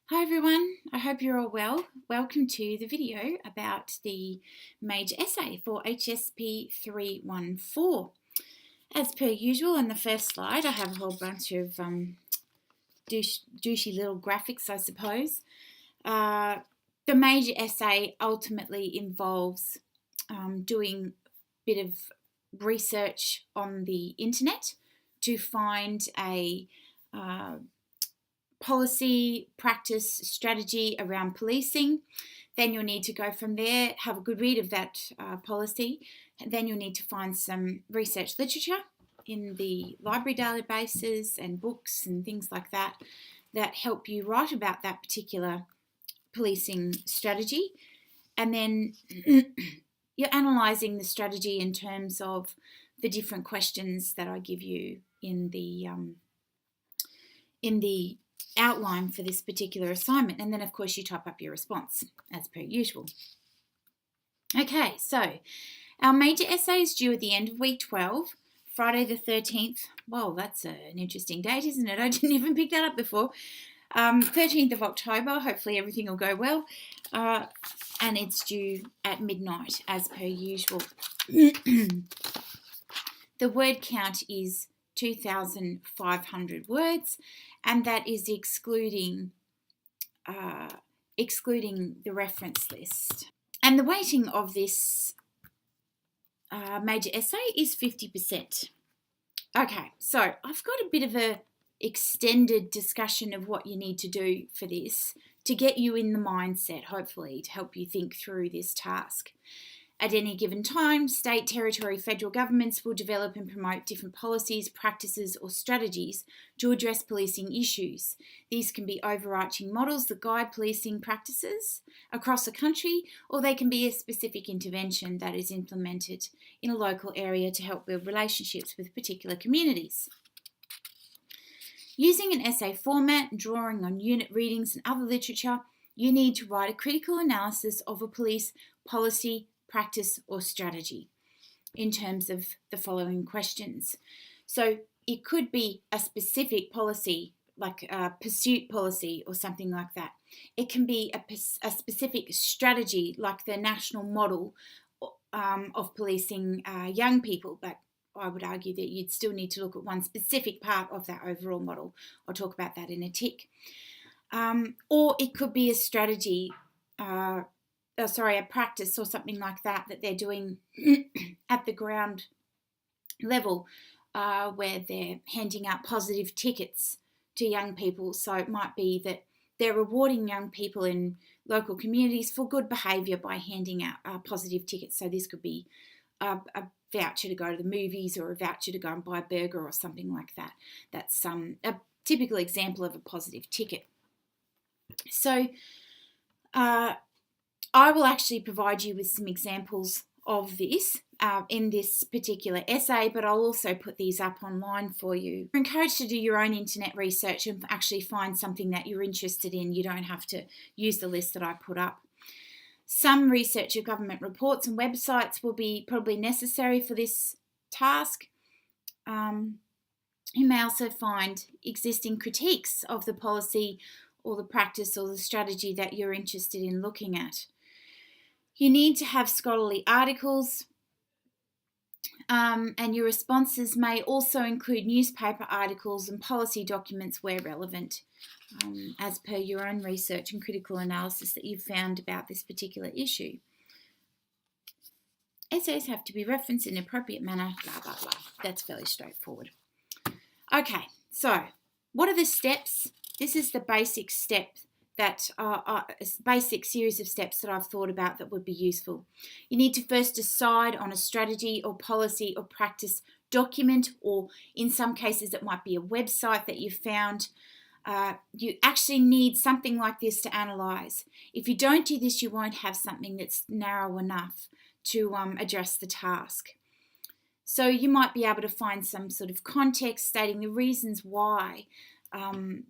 Hi everyone, I hope you're all well. Welcome to the video about the major essay for HSP314. As per usual, on the first slide I have a whole bunch of douchey little graphics, I suppose. The major essay ultimately involves doing a bit of research on the internet to find a policy, practice, strategy around policing. Then you'll need to go from there, have a good read of that policy. And then you'll need to find some research literature in the library databases and books and things like that that help you write about that particular policing strategy. And then you're analysing the strategy in terms of the different questions that I give you in the outline for this particular assignment, and then of course you type up your response as per usual. Okay, so our major essay is due at the end of week 12, Friday the 13th. Well, that's an interesting date, isn't it? I didn't even pick that up before. 13th of October, hopefully everything will go well, and it's due at midnight as per usual. The word count is 2,500 words, and that is excluding the reference list. And the weighting of this major essay is 50%. Okay, so I've got a bit of a extended discussion of what you need to do for this to get you in the mindset, hopefully, to help you think through this task. At any given time, state, territory, federal governments will develop and promote different policies, practices, or strategies to address policing issues. These can be overarching models that guide policing practices across a country, or they can be a specific intervention that is implemented in a local area to help build relationships with particular communities. Using an essay format, drawing on unit readings and other literature, you need to write a critical analysis of a police policy, practice, or strategy in terms of the following questions. So it could be a specific policy, like a pursuit policy or something like that. It can be a specific strategy, like the national model of policing young people, but I would argue that you'd still need to look at one specific part of that overall model. I'll talk about that in a tick. Or it could be a strategy, a practice or something like that they're doing at the ground level, where they're handing out positive tickets to young people. So it might be that they're rewarding young people in local communities for good behaviour by handing out positive tickets. So this could be a voucher to go to the movies or a voucher to go and buy a burger or something like that. That's a typical example of a positive ticket. So I will actually provide you with some examples of this in this particular essay, but I'll also put these up online for you. You're encouraged to do your own internet research and actually find something that you're interested in. You don't have to use the list that I put up. Some research of government reports and websites will be probably necessary for this task. You may also find existing critiques of the policy or the practice or the strategy that you're interested in looking at. You need to have scholarly articles, and your responses may also include newspaper articles and policy documents where relevant, as per your own research and critical analysis that you've found about this particular issue. Essays have to be referenced in an appropriate manner, blah, blah, blah. That's fairly straightforward. Okay, so what are the steps? This is the basic steps that are a basic series of steps that I've thought about that would be useful. You need to first decide on a strategy or policy or practice document, or in some cases it might be a website that you've found. You actually need something like this to analyse. If you don't do this, you won't have something that's narrow enough to address the task. So you might be able to find some sort of context stating the reasons why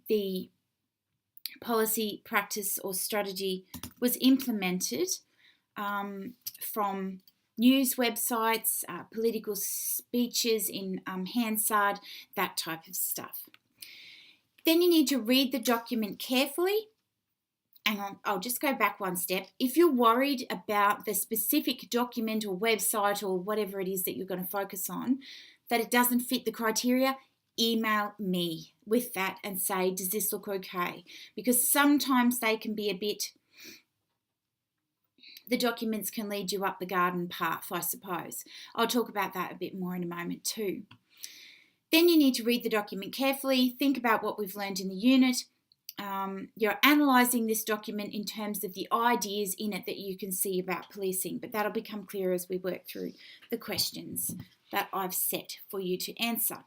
the policy, practice, or strategy was implemented from news websites, political speeches in Hansard, that type of stuff. Then you need to read the document carefully hang on, I'll just go back one step. If you're worried about the specific document or website or whatever it is that you're going to focus on, that it doesn't fit the criteria, email me with that and say, does this look okay? Because sometimes they can be a bit, the documents can lead you up the garden path, I suppose. I'll talk about that a bit more in a moment too. Then you need to read the document carefully, think about what we've learned in the unit. You're analysing this document in terms of the ideas in it that you can see about policing, but that'll become clearer as we work through the questions that I've set for you to answer.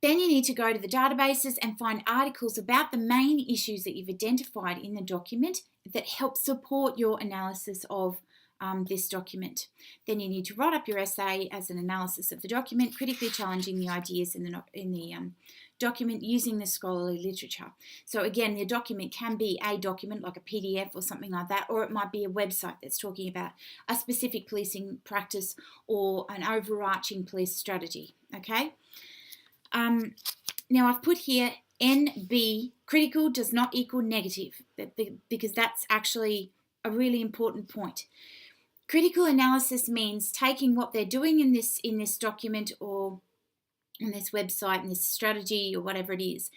Then you need to go to the databases and find articles about the main issues that you've identified in the document that help support your analysis of this document. Then you need to write up your essay as an analysis of the document, critically challenging the ideas in the document using the scholarly literature. So again, the document can be a document like a PDF or something like that, or it might be a website that's talking about a specific policing practice or an overarching police strategy, okay? Now I've put here NB, critical does not equal negative, because that's actually a really important point. Critical analysis means taking what they're doing in this document or on this website and this strategy or whatever it is,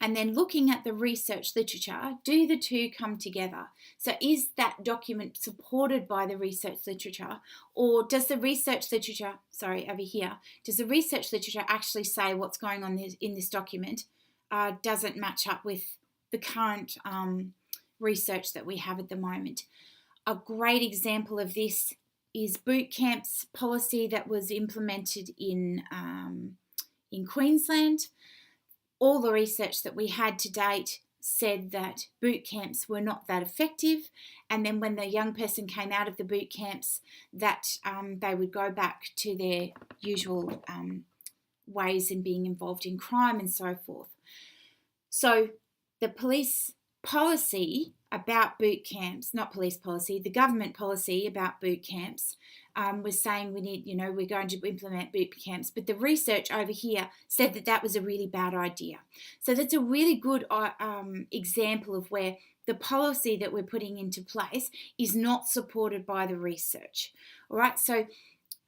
and then looking at the research literature. Do the two come together? So is that document supported by the research literature, or does the research literature, does the research literature actually say what's going on in this document doesn't match up with the current research that we have at the moment? A great example of this is boot camps policy that was implemented in Queensland. All the research that we had to date said that boot camps were not that effective, and then when the young person came out of the boot camps, that they would go back to their usual ways in being involved in crime and so forth. So the police policy about boot camps, not police policy, the government policy about boot camps was saying we're going to implement boot camps, but the research over here said that was a really bad idea. So that's a really good example of where the policy that we're putting into place is not supported by the research. All right, so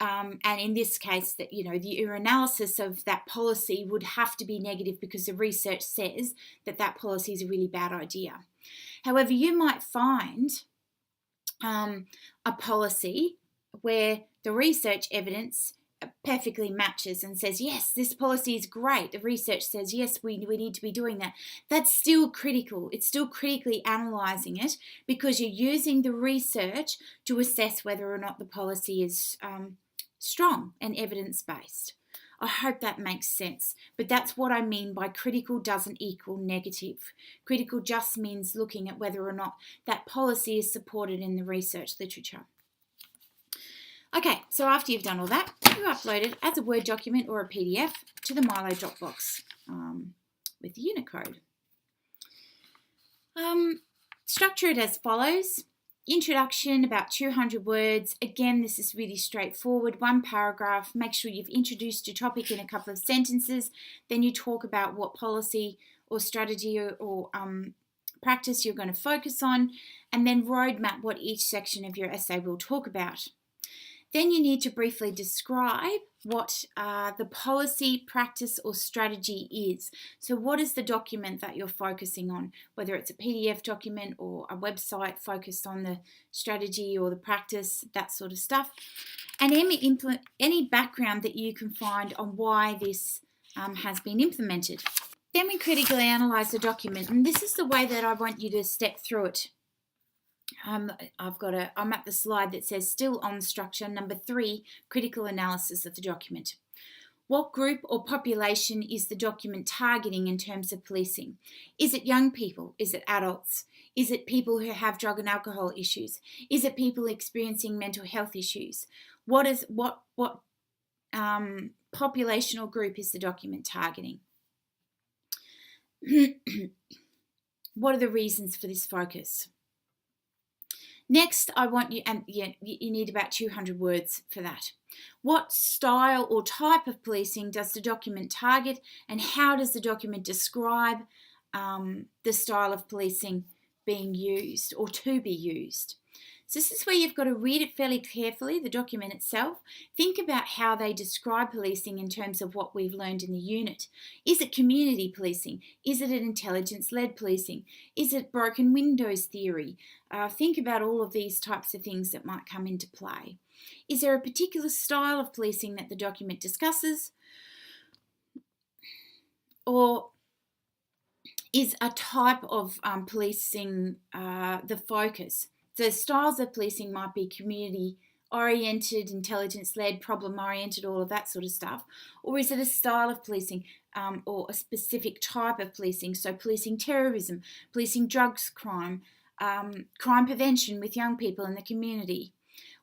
and in this case, that your analysis of that policy would have to be negative because the research says that policy is a really bad idea. However, you might find a policy where the research evidence perfectly matches and says, yes, this policy is great. The research says, yes, we need to be doing that. That's still critical. It's still critically analysing it because you're using the research to assess whether or not the policy is strong and evidence-based. I hope that makes sense, but that's what I mean by critical doesn't equal negative. Critical just means looking at whether or not that policy is supported in the research literature. Okay, so after you've done all that, you upload it as a Word document or a PDF to the Milo Dropbox with the unit code. Structure it as follows. Introduction, about 200 words. Again, this is really straightforward. One paragraph. Make sure you've introduced your topic in a couple of sentences. Then you talk about what policy or strategy or practice you're going to focus on, and then roadmap what each section of your essay will talk about. Then you need to briefly describe what the policy, practice or strategy is. So what is the document that you're focusing on, whether it's a PDF document or a website focused on the strategy or the practice, that sort of stuff. And any background that you can find on why this has been implemented. Then we critically analyse the document, and this is the way that I want you to step through it. I'm at the slide that says still on structure, number 3, critical analysis of the document. What group or population is the document targeting in terms of policing? Is it young people? Is it adults? Is it people who have drug and alcohol issues? Is it people experiencing mental health issues? What population or group is the document targeting? What are the reasons for this focus? Next, I want you, and you need about 200 words for that. What style or type of policing does the document target, and how does the document describe the style of policing being used or to be used. So this is where you've got to read it fairly carefully, the document itself. Think about how they describe policing in terms of what we've learned in the unit. Is it community policing? Is it an intelligence-led policing? Is it broken windows theory? Think about all of these types of things that might come into play. Is there a particular style of policing that the document discusses? Or is a type of policing the focus? So styles of policing might be community-oriented, intelligence-led, problem-oriented, all of that sort of stuff. Or is it a style of policing or a specific type of policing? So policing terrorism, policing drugs crime, crime prevention with young people in the community.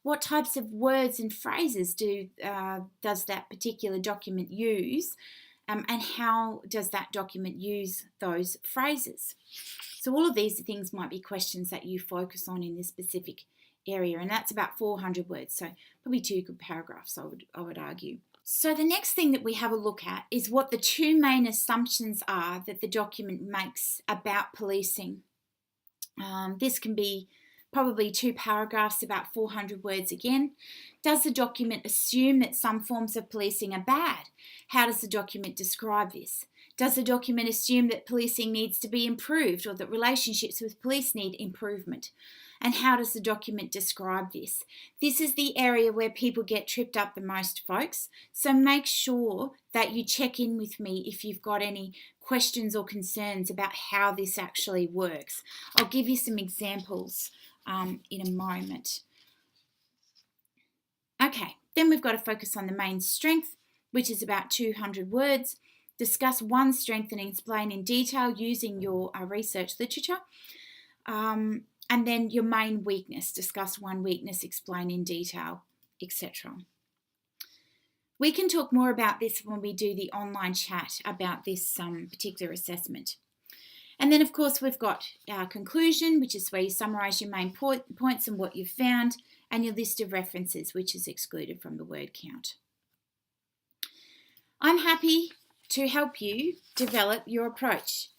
What types of words and phrases does that particular document use? And how does that document use those phrases? So all of these things might be questions that you focus on in this specific area, and that's about 400 words, so probably 2 good paragraphs, I would argue. So the next thing that we have a look at is what the 2 main assumptions are that the document makes about policing. This can be probably 2 paragraphs, about 400 words again. Does the document assume that some forms of policing are bad? How does the document describe this? Does the document assume that policing needs to be improved or that relationships with police need improvement? And how does the document describe this? This is the area where people get tripped up the most, folks. So make sure that you check in with me if you've got any questions or concerns about how this actually works. I'll give you some examples in a moment. Okay, then we've got to focus on the main strength, which is about 200 words. Discuss one strength and explain in detail using your research literature. And then your main weakness. Discuss one weakness, explain in detail, etc. We can talk more about this when we do the online chat about this particular assessment. And then, of course, we've got our conclusion, which is where you summarise your main points and what you've found, and your list of references, which is excluded from the word count. I'm happy to help you develop your approach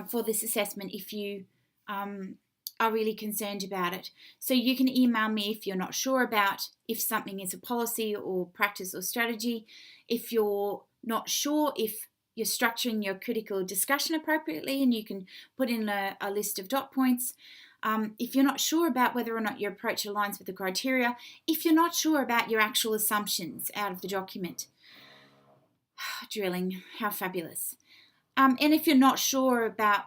for this assessment if you are really concerned about it. So you can email me if you're not sure about if something is a policy or practice or strategy, if you're not sure if you're structuring your critical discussion appropriately, and you can put in a list of dot points. If you're not sure about whether or not your approach aligns with the criteria, if you're not sure about your actual assumptions out of the document. Drilling, how fabulous. And if you're not sure about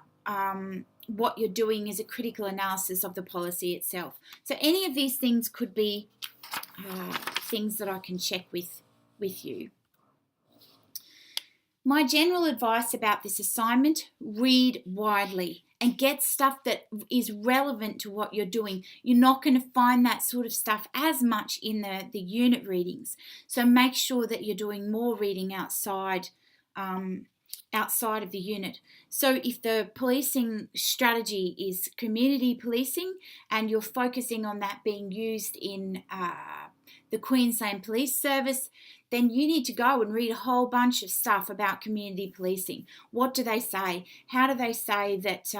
what you're doing is a critical analysis of the policy itself. So any of these things could be things that I can check with you. My general advice about this assignment, read widely and get stuff that is relevant to what you're doing. You're not going to find that sort of stuff as much in the unit readings. So make sure that you're doing more reading outside of the unit. So if the policing strategy is community policing and you're focusing on that being used in the Queensland Police Service, then you need to go and read a whole bunch of stuff about community policing. What do they say? How do they say that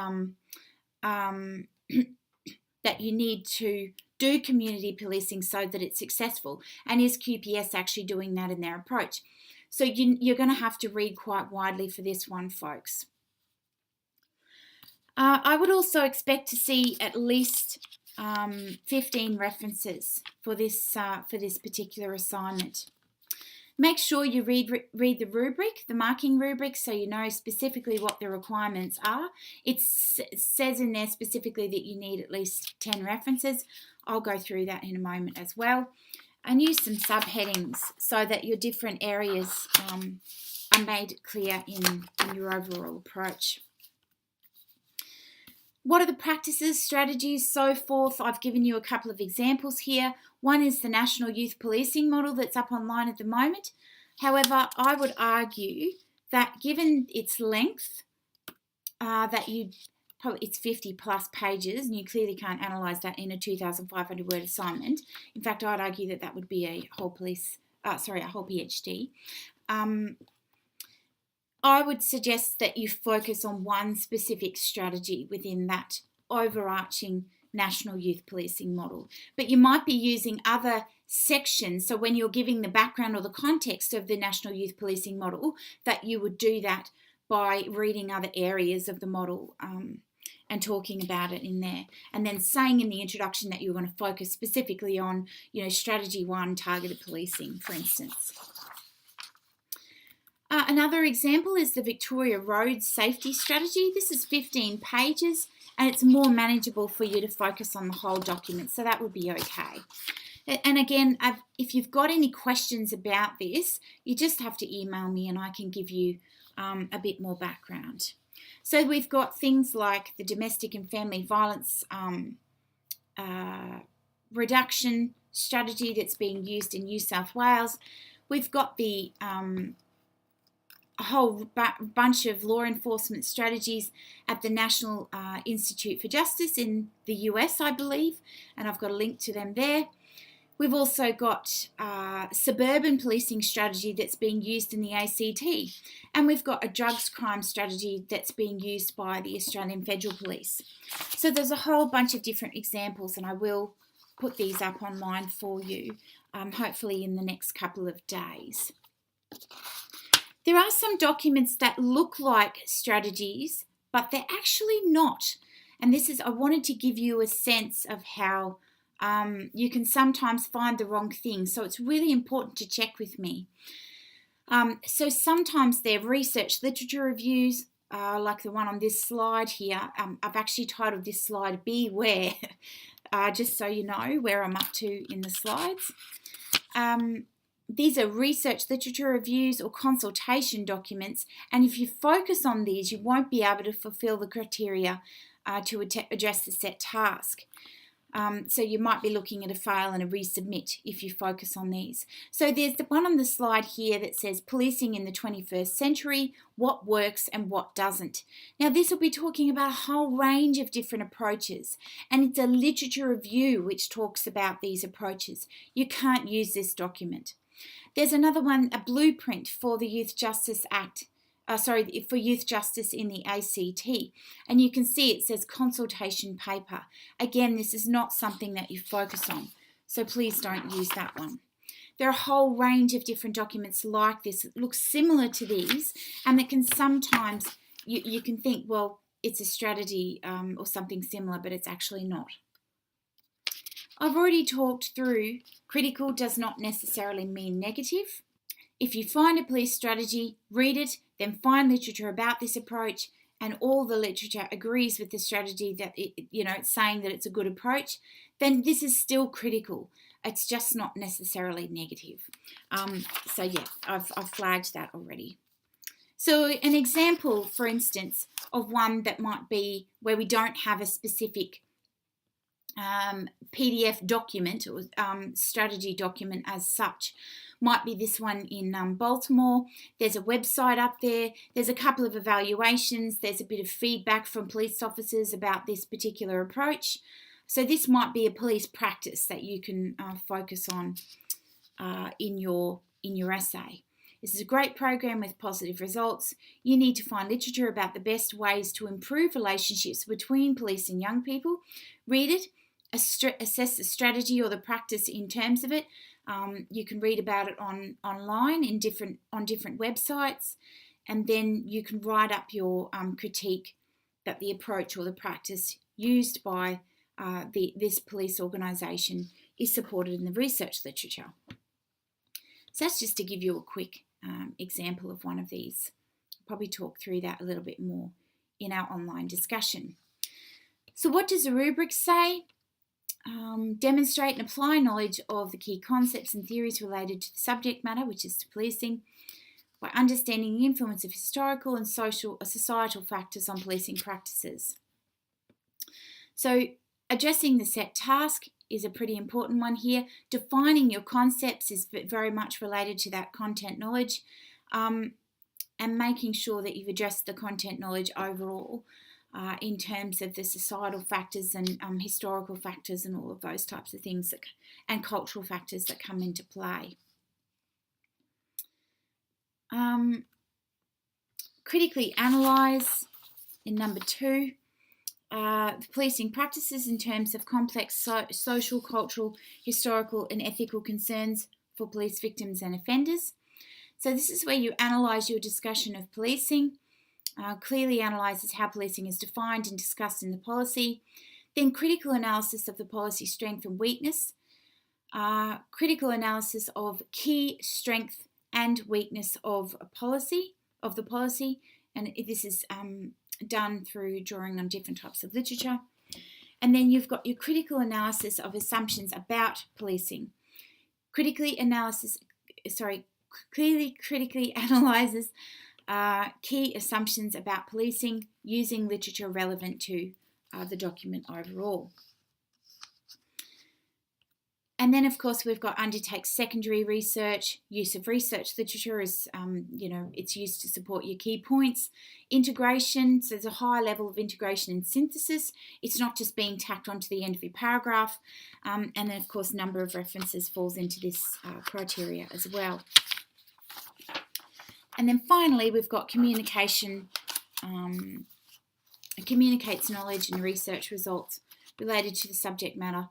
that you need to do community policing so that it's successful? And is QPS actually doing that in their approach? So you're going to have to read quite widely for this one, folks. I would also expect to see at least 15 references for this particular assignment. Make sure you read the rubric, the marking rubric, so you know specifically what the requirements are. It says in there specifically that you need at least 10 references. I'll go through that in a moment as well. And use some subheadings so that your different areas are made clear in your overall approach. What are the practices, strategies, so forth? I've given you a couple of examples here. One is the National Youth Policing Model that's up online at the moment. However, I would argue that given its length, it's 50 plus pages, and you clearly can't analyse that in a 2,500 word assignment. In fact, I'd argue that would be a whole PhD. I would suggest that you focus on one specific strategy within that overarching national youth policing model. But you might be using other sections. So when you're giving the background or the context of the national youth policing model, that you would do that by reading other areas of the model and talking about it in there. And then saying in the introduction that you're going to focus specifically on, strategy 1, targeted policing, for instance. Another example is the Victoria Road Safety Strategy. This is 15 pages and it's more manageable for you to focus on the whole document, so that would be okay. And again, if you've got any questions about this, you just have to email me and I can give you a bit more background. So we've got things like the domestic and family violence reduction strategy that's being used in New South Wales. We've got the a whole bunch of law enforcement strategies at the National Institute for Justice in the US, I believe, and I've got a link to them there. We've also got suburban policing strategy that's being used in the ACT, and we've got a drugs crime strategy that's being used by the Australian Federal Police. So there's a whole bunch of different examples, and I will put these up online for you, hopefully in the next couple of days. There are some documents that look like strategies, but they're actually not. And I wanted to give you a sense of how you can sometimes find the wrong thing. So it's really important to check with me. So sometimes they're research literature reviews, like the one on this slide here. I've actually titled this slide Beware, just so you know where I'm up to in the slides. These are research literature reviews or consultation documents, and if you focus on these, you won't be able to fulfill the criteria to address the set task. So you might be looking at a fail and a resubmit if you focus on these. So there's the one on the slide here that says Policing in the 21st Century, What Works and What Doesn't. Now this will be talking about a whole range of different approaches, and it's a literature review which talks about these approaches. You can't use this document. There's another one, a blueprint for the Youth Justice Act, for youth justice in the ACT. And you can see it says consultation paper. Again, this is not something that you focus on, so please don't use that one. There are a whole range of different documents like this that look similar to these, and that can sometimes, you can think, well, it's a strategy or something similar, but it's actually not. I've already talked through critical does not necessarily mean negative. If you find a police strategy, read it, then find literature about this approach, and all the literature agrees with the strategy that it's saying that it's a good approach, then this is still critical. It's just not necessarily negative. So yeah, I've flagged that already. So an example, for instance, of one that might be where we don't have a specific PDF document or strategy document as such might be this one in Baltimore. There's a website up there. There's a couple of evaluations. There's a bit of feedback from police officers about this particular approach. So this might be a police practice that you can focus on in your essay. This is a great program with positive results. You need to find literature about the best ways to improve relationships between police and young people. Read it. Assess the strategy or the practice in terms of it. You can read about it online on different websites, and then you can write up your critique that the approach or the practice used by this police organisation is supported in the research literature. So that's just to give you a quick example of one of these. I'll probably talk through that a little bit more in our online discussion. So what does the rubric say? Demonstrate and apply knowledge of the key concepts and theories related to the subject matter, which is to policing, by understanding the influence of historical and societal factors on policing practices. So addressing the set task is a pretty important one here. Defining your concepts is very much related to that content knowledge, and making sure that you've addressed the content knowledge overall in terms of the societal factors and historical factors and all of those types of things and cultural factors that come into play. Critically analyse in number 2. The policing practices in terms of complex social, cultural, historical and ethical concerns for police victims and offenders. So this is where you analyse your discussion of policing, clearly analyses how policing is defined and discussed in the policy, then critical analysis of the policy strength and weakness, critical analysis of key strength and weakness of the policy, and this is done through drawing on different types of literature. And then you've got your critical analysis of assumptions about policing. Critically analyzes key assumptions about policing using literature relevant to the document overall. And then, of course, we've got undertake secondary research. Use of research literature is, it's used to support your key points. Integration, so there's a high level of integration and synthesis. It's not just being tacked onto the end of your paragraph. And then, of course, number of references falls into this criteria as well. And then finally, we've got communication. Communicates knowledge and research results related to the subject matter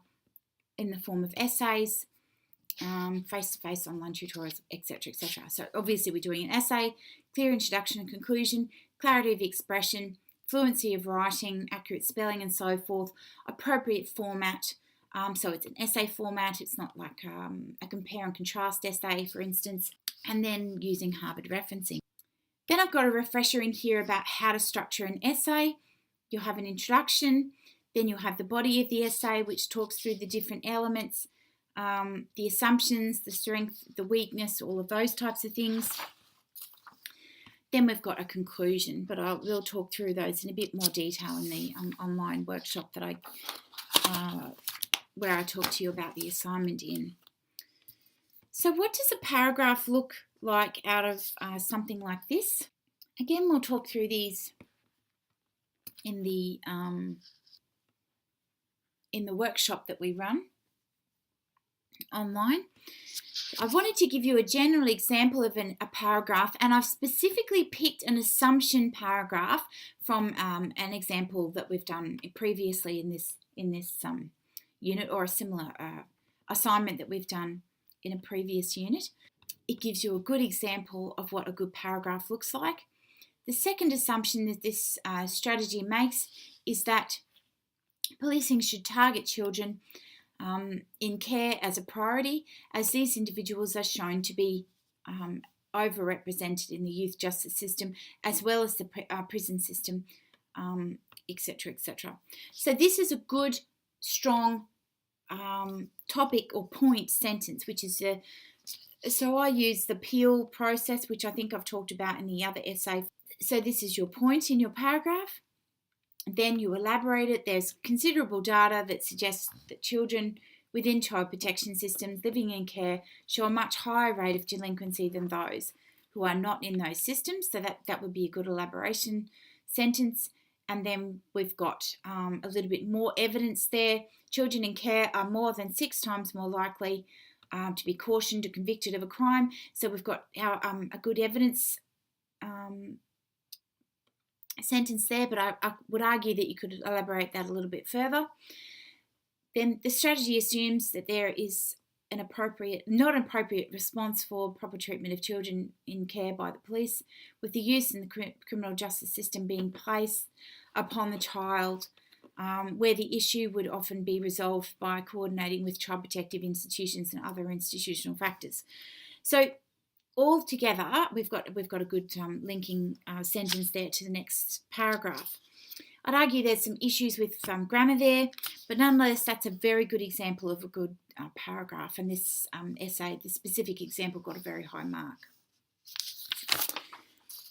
in the form of essays, face-to-face, online tutorials, etc., etc. So obviously we're doing an essay, clear introduction and conclusion, clarity of expression, fluency of writing, accurate spelling and so forth, appropriate format. So it's an essay format. It's not like a compare and contrast essay, for instance, and then using Harvard referencing. Then I've got a refresher in here about how to structure an essay. You'll have an introduction, then you'll have the body of the essay, which talks through the different elements, the assumptions, the strength, the weakness, all of those types of things. Then we've got a conclusion, but we'll talk through those in a bit more detail in the online workshop that where I talk to you about the assignment in. So what does a paragraph look like out of something like this? Again, we'll talk through these in the workshop that we run online. I wanted to give you a general example of a paragraph, and I've specifically picked an assumption paragraph from an example that we've done previously in this unit, or a similar assignment that we've done in a previous unit. It gives you a good example of what a good paragraph looks like. The second assumption that this strategy makes is that policing should target children in care as a priority, as these individuals are shown to be overrepresented in the youth justice system, as well as the prison system, etc., etc. So this is a good, strong topic or point sentence, which is so I use the Peel process, which I think I've talked about in the other essay. So this is your point in your paragraph. Then you elaborate it. There's considerable data that suggests that children within child protection systems living in care show a much higher rate of delinquency than those who are not in those systems. So that would be a good elaboration sentence. And then we've got a little bit more evidence there. Children in care are more than 6 times more likely to be cautioned or convicted of a crime. So we've got our, a good evidence sentence there, but I would argue that you could elaborate that a little bit further. Then the strategy assumes that there is an not appropriate response for proper treatment of children in care by the police, with the use in the criminal justice system being placed upon the child, where the issue would often be resolved by coordinating with child protective institutions and other institutional factors. So all together, we've got a good linking sentence there to the next paragraph. I'd argue there's some issues with grammar there, but nonetheless, that's a very good example of a good paragraph. And this essay, this specific example, got a very high mark.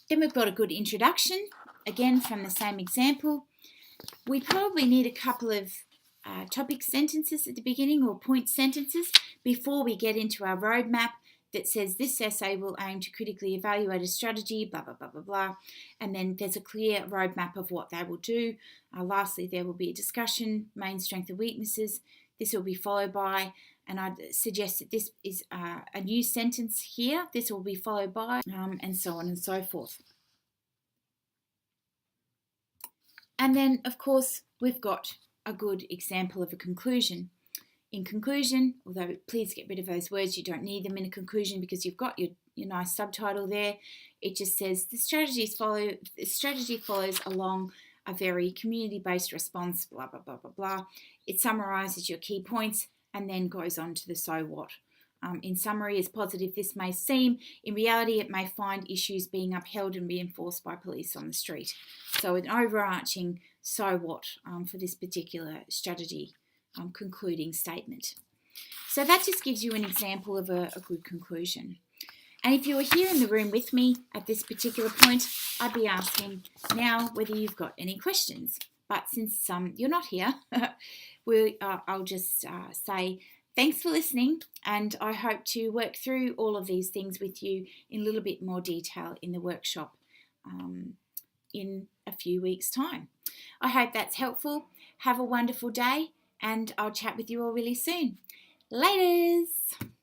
Then we've got a good introduction, again from the same example. We probably need a couple of topic sentences at the beginning, or point sentences, before we get into our roadmap that says this essay will aim to critically evaluate a strategy, blah, blah, blah, blah, blah. And then there's a clear roadmap of what they will do. Lastly, there will be a discussion, main strengths and weaknesses. This will be followed by, and I'd suggest that this is a new sentence here. This will be followed by, and so on and so forth. And then, of course, we've got a good example of a conclusion. In conclusion, although please get rid of those words, you don't need them in a conclusion because you've got your nice subtitle there. It just says the strategy follows along a very community-based response, blah, blah, blah, blah, blah. It summarises your key points and then goes on to the so what. In summary, as positive this may seem, in reality it may find issues being upheld and reinforced by police on the street. So an overarching so what for this particular strategy concluding statement. So that just gives you an example of a good conclusion. And if you were here in the room with me at this particular point, I'd be asking now whether you've got any questions. But since you're not here, I'll just say thanks for listening, and I hope to work through all of these things with you in a little bit more detail in the workshop in a few weeks' time. I hope that's helpful. Have a wonderful day, and I'll chat with you all really soon. Laters!